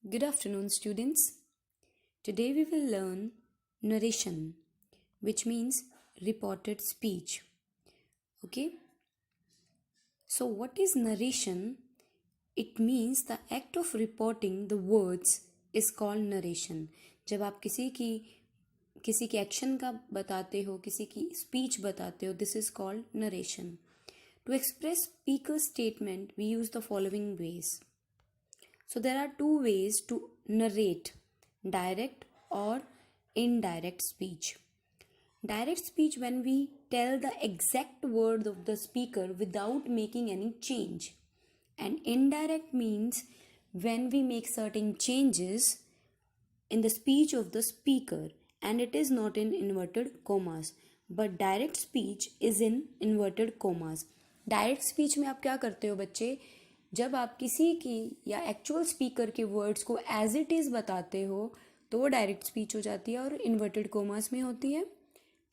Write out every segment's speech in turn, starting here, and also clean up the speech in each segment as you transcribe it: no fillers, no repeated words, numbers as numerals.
Good afternoon, students. Today we will learn narration, which means reported speech. Okay, so what is narration? It means the act of reporting the words is called narration. जब आप किसी के action का बताते हो, किसी की speech बताते हो, this is called narration. To express speaker's statement, we use the following ways. So there are two ways to narrate: direct or indirect speech. Direct speech, when we tell the exact word of the speaker without making any change. And indirect means when we make certain changes in the speech of the speaker and it is not in inverted commas. But direct speech is in inverted commas. Direct speech में आप क्या करते हो बच्चे? जब आप किसी की या एक्चुअल स्पीकर के वर्ड्स को एज इट इज़ बताते हो तो वो डायरेक्ट स्पीच हो जाती है और इन्वर्टेड कोमास में होती है.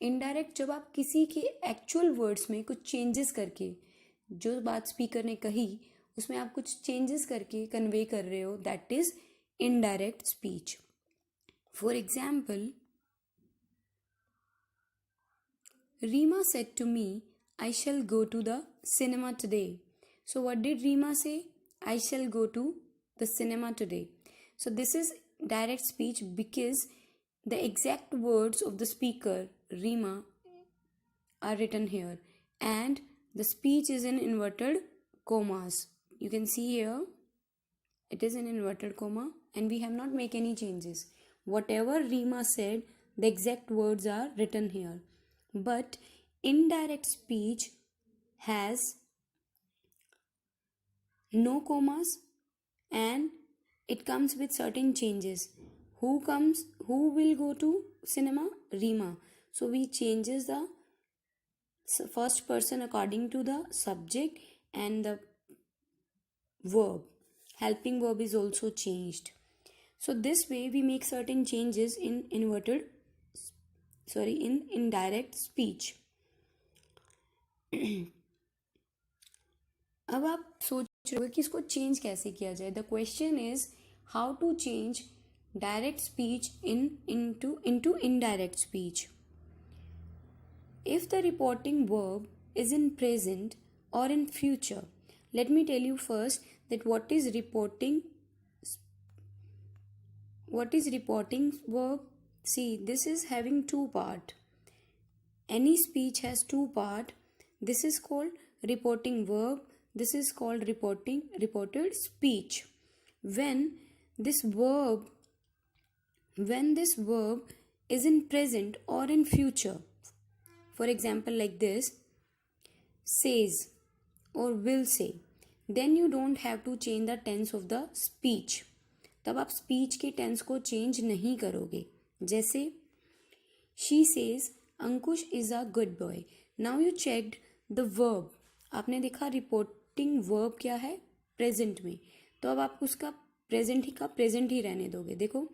इनडायरेक्ट, जब आप किसी के एक्चुअल वर्ड्स में कुछ चेंजेस करके जो बात स्पीकर ने कही उसमें आप कुछ चेंजेस करके कन्वे कर रहे हो, that is indirect speech. For example, Rima said to me, I shall go to the cinema today. So what did Rima say? I shall go to the cinema today. So this is direct speech because the exact words of the speaker, Rima, are written here and the speech is in inverted commas. You can see here it is in inverted comma and we have not make any changes. Whatever Rima said, the exact words are written here. But indirect speech has no commas and it comes with certain changes. Who will go to cinema? Rima. So we changes the first person according to the subject and the verb. Helping verb is also changed. So this way we make certain changes in indirect speech. अब आप सोच रहे हो कि इसको change कैसे किया जाए. The question is how to change direct speech into indirect speech. If the reporting verb is in present or in future, let me tell you first that what is reporting verb. See, this is having two part. Any speech has two part. This is called reporting verb. This is called reported speech. When this verb is in present or in future, for example like this, says or will say, then you don't have to change the tense of the speech. तब आप speech के tense को change नहीं करोगे. जैसे she says Ankush is a good boy. Now you checked the verb. आपने देखा reporting verb क्या है प्रेजेंट में, तो अब आप उसका प्रेजेंट ही रहने दोगे. देखो,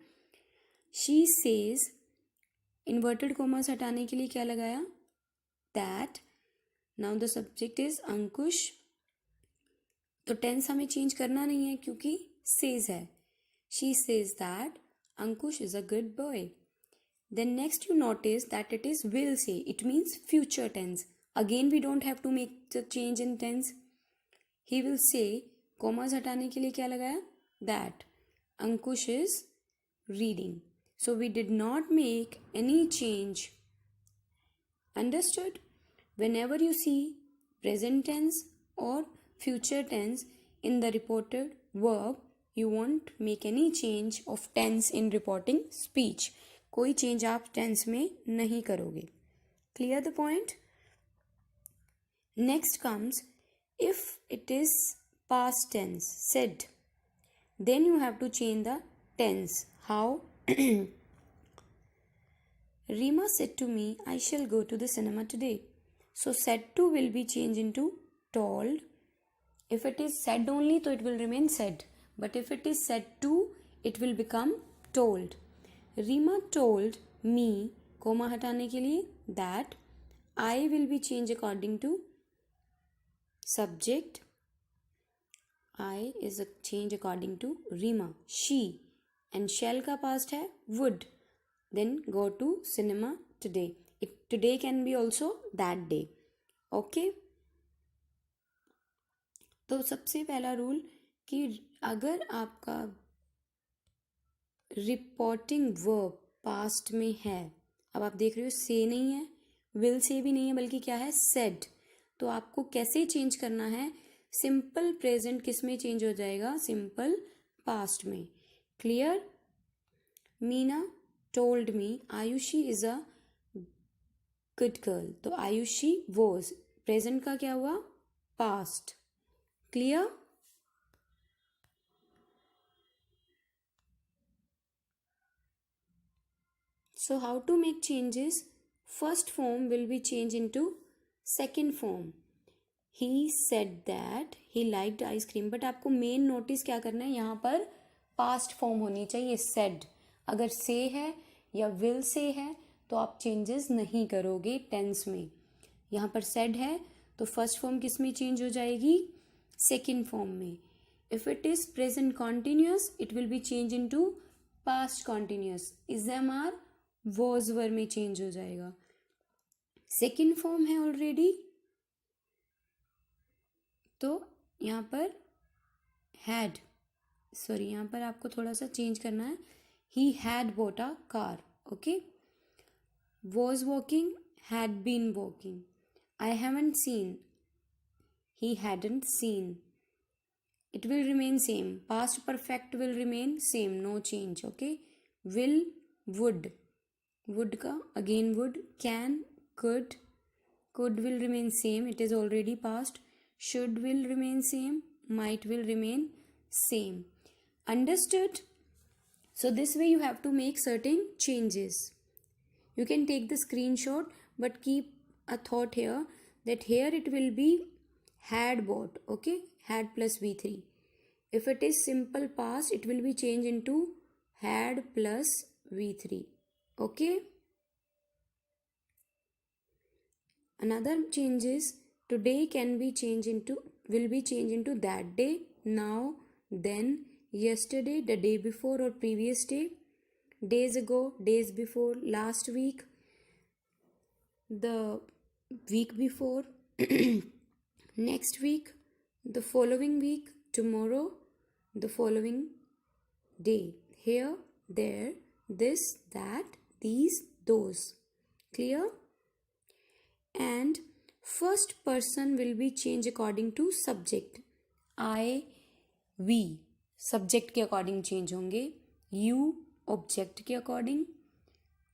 शी सेज, इन्वर्टेड कॉमर्स हटाने के लिए क्या लगाया? That. Now the subject is Ankush. तो टेंस हमें चेंज करना नहीं है क्योंकि सेज है. She says that Ankush is a good boy. Then next you notice that it is will say. It means future tense. Again we don't have to make the change in tense. He will say, commas हटाने के लिए क्या लगाया? That Ankush is reading. So we did not make any change. Understood? Whenever you see present tense or future tense in the reported verb, you won't make any change of tense in reporting speech. कोई change आप tense में नहीं करोगे. Clear the point? Next comes, if it is past tense, said, then you have to change the tense. How? Rima said to me, I shall go to the cinema today. So said to will be changed into told. If it is said only, so it will remain said. But if it is said to, it will become told. Rima told me, comma हटाने के लिए, that I will be changed according to subject. I is a change according to Rima. She and shall का past है would, then go to cinema today. Today can be also that day. Okay. तो सबसे पहला rule कि अगर आपका reporting verb past में है, अब आप देख रहे हो से नहीं है, विल से भी नहीं है, बल्कि क्या है, सेड, तो आपको कैसे चेंज करना है, सिंपल प्रेजेंट किस में चेंज हो जाएगा, सिंपल पास्ट में. Clear. Meena told me Ayushi is a good girl, तो आयुषी वॉज, प्रेजेंट का क्या हुआ, past. Clear. So how to make changes? First form will be changed into second form. He said that he liked ice cream. But आपको main notice क्या करना है, यहाँ पर पास्ट फॉर्म होनी चाहिए said. अगर से है या will से है तो आप चेंजेस नहीं करोगे टेंस में. यहाँ पर said है तो फर्स्ट फॉर्म किस में चेंज हो जाएगी, सेकेंड फॉर्म में. If it is present continuous it will be change into past continuous. Is am are was were में चेंज हो जाएगा. सेकेंड फॉर्म है ऑलरेडी, तो यहाँ पर हैड, सॉरी यहाँ पर आपको थोड़ा सा चेंज करना है. He had bought a car. Okay. Was walking, had been walking. I haven't seen, he hadn't seen. It will remain same. Past perfect will remain same, no change. Okay. Will, would, would का again would. Can, could, could will remain same, it is already past. Should will remain same, might will remain same. Understood? So this way you have to make certain changes. You can take the screenshot, but keep a thought here that here it will be had bought. Okay, had plus v3. If it is simple past it will be changed into had plus v3. Okay. Another change is today can be changed into, will be changed into that day, now, then, yesterday, the day before or previous day, days ago, days before, last week, the week before, next week, the following week, tomorrow, the following day, here, there, this, that, these, those. Clear? And first person will be changed according to subject. I, we subject के according change होंगे, you object के according,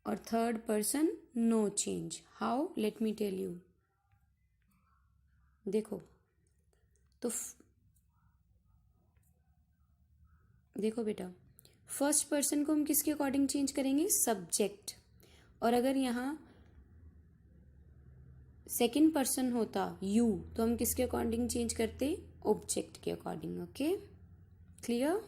और third person no change. How? Let me tell you. देखो तो देखो बेटा, first person को हम किसके अकॉर्डिंग चेंज करेंगे, सब्जेक्ट. और अगर यहाँ सेकेंड पर्सन होता यू तो हम किसके अकॉर्डिंग चेंज करते, ऑब्जेक्ट के according. Okay. Clear.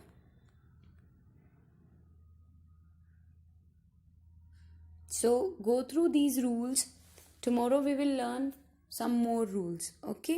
So go through these rules. Tomorrow we will learn some more rules. Okay.